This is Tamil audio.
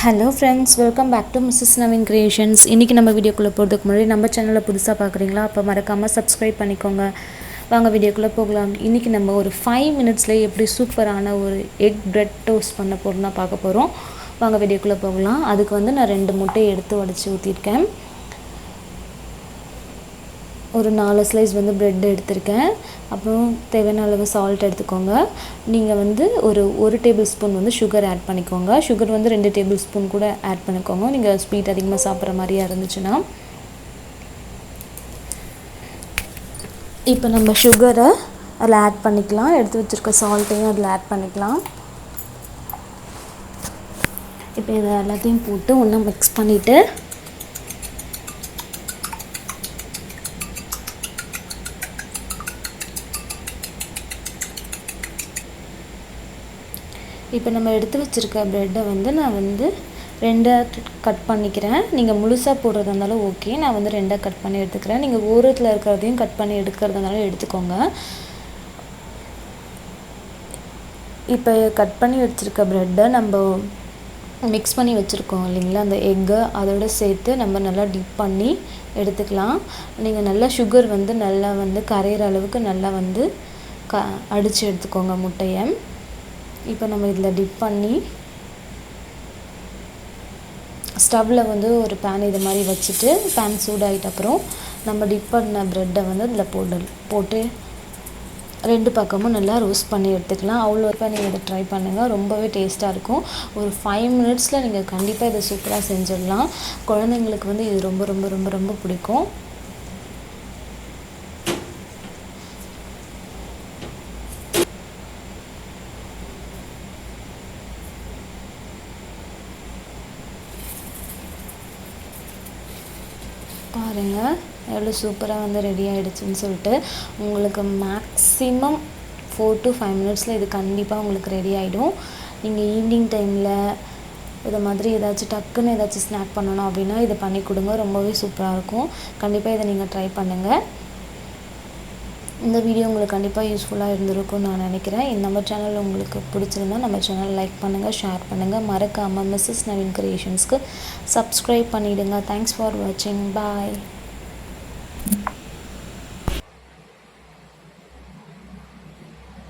Hello friends, welcome back to Mrs Naveen Creations. இன்றைக்கி நம்ம வீடியோக்குள்ளே போகிறதுக்கு முன்னாடி நம்ம சேனலை புதுசாக பார்க்குறீங்களா? அப்போ மறக்காமல் சப்ஸ்கிரைப் பண்ணிக்கோங்க. வாங்க வீடியோக்குள்ளே போகலாம். இன்றைக்கி நம்ம ஒரு 5 மினிட்ஸ்லேயே எப்படி சூப்பரான ஒரு எக் பிரெட் டோஸ்ட் பண்ண போகிறோம்னா பார்க்க போகிறோம். வாங்க வீடியோக்குள்ளே போகலாம். அதுக்கு வந்து நான் 2 முட்டையை எடுத்து உடச்சி ஊற்றிருக்கேன். ஒரு 4 ஸ்லைஸ் வந்து ப்ரெட் எடுத்திருக்கேன். அப்புறம் தேவையான அளவு சால்ட் எடுத்துக்கோங்க. நீங்கள் வந்து ஒரு டேபிள் ஸ்பூன் வந்து சுகர் ஆட் பண்ணிக்கோங்க. சுகர் வந்து 2 டேபிள் ஸ்பூன் கூட ஆட் பண்ணிக்கோங்க, நீங்கள் ஸ்வீட் அதிகமாக சாப்பிட்ற மாதிரியா இருந்துச்சுன்னா. இப்போ நம்ம சுகரை அதில் ஆட் பண்ணிக்கலாம். எடுத்து வச்சுருக்க சால்ட்டையும் அதில் ஆட் பண்ணிக்கலாம். இப்போ இதை எல்லாத்தையும் போட்டு ஒன்றா மிக்ஸ் பண்ணிவிட்டு இப்போ நம்ம எடுத்து வச்சுருக்க ப்ரெட்டை வந்து நான் வந்து 2 கட் பண்ணிக்கிறேன். நீங்கள் முழுசாக போடுறதா இருந்தாலும் ஓகே. நான் வந்து 2 கட் பண்ணி எடுத்துக்கிறேன். நீங்கள் ஓரத்தில் இருக்கிறதையும் கட் பண்ணி எடுக்கிறதுனாலும் எடுத்துக்கோங்க. இப்போ கட் பண்ணி வச்சுருக்க ப்ரெட்டை நம்ம மிக்ஸ் பண்ணி வச்சுருக்கோம் இல்லைங்களா, அந்த எக்கை அதோடு சேர்த்து நம்ம நல்லா டிப் பண்ணி எடுத்துக்கலாம். நீங்கள் நல்லா சுகர் வந்து நல்லா வந்து கரையிற அளவுக்கு நல்லா வந்து அடித்து எடுத்துக்கோங்க முட்டையை. இப்போ நம்ம இதில் டிப் பண்ணி ஸ்டவ்வில் வந்து ஒரு பேன் இது மாதிரி வச்சுட்டு, பேன் சூடாகிட்ட அப்புறம் நம்ம டிப் பண்ண ப்ரெட்டை வந்து இதில் போட்டு 2 பக்கமும் நல்லா ரோஸ்ட் பண்ணி எடுத்துக்கலாம். அவ்வளோ நீங்கள் இதை ட்ரை பண்ணுங்கள், ரொம்பவே டேஸ்ட்டாக இருக்கும். ஒரு 5 மினிட்ஸில் நீங்கள் கண்டிப்பாக இதை சூப்பராக செஞ்சிடலாம். குழந்தைங்களுக்கு வந்து இது ரொம்ப ரொம்ப ரொம்ப ரொம்ப பிடிக்கும். பாருங்கள் எவ்வளோ சூப்பராக வந்து ரெடி ஆகிடுச்சின்னு சொல்லிட்டு. உங்களுக்கு மேக்ஸிமம் 4 to 5 மினிட்ஸில் இது கண்டிப்பாக உங்களுக்கு ரெடி ஆகிடும். நீங்கள் ஈவினிங் டைமில் இதை மாதிரி ஏதாச்சும் டக்குன்னு ஏதாச்சும் ஸ்நாக் பண்ணணும் அப்படின்னா இதை பண்ணி கொடுங்க, ரொம்பவே சூப்பராக இருக்கும். கண்டிப்பாக இதை நீங்கள் ட்ரை பண்ணுங்கள். இந்த வீடியோ உங்களுக்கு கண்டிப்பாக யூஸ்ஃபுல்லாக இருந்திருக்கும்னு நான் நினைக்கிறேன். நம்ம சேனல் உங்களுக்கு பிடிச்சிருந்தா நம்ம சேனல் லைக் பண்ணுங்கள், ஷேர் பண்ணுங்கள். மறக்காமல் மிஸ்ஸஸ் நவீன் கிரியேஷன்ஸ்க்கு சப்ஸ்கிரைப் பண்ணிவிடுங்க. தேங்க்ஸ் ஃபார் வாட்சிங். பாய்.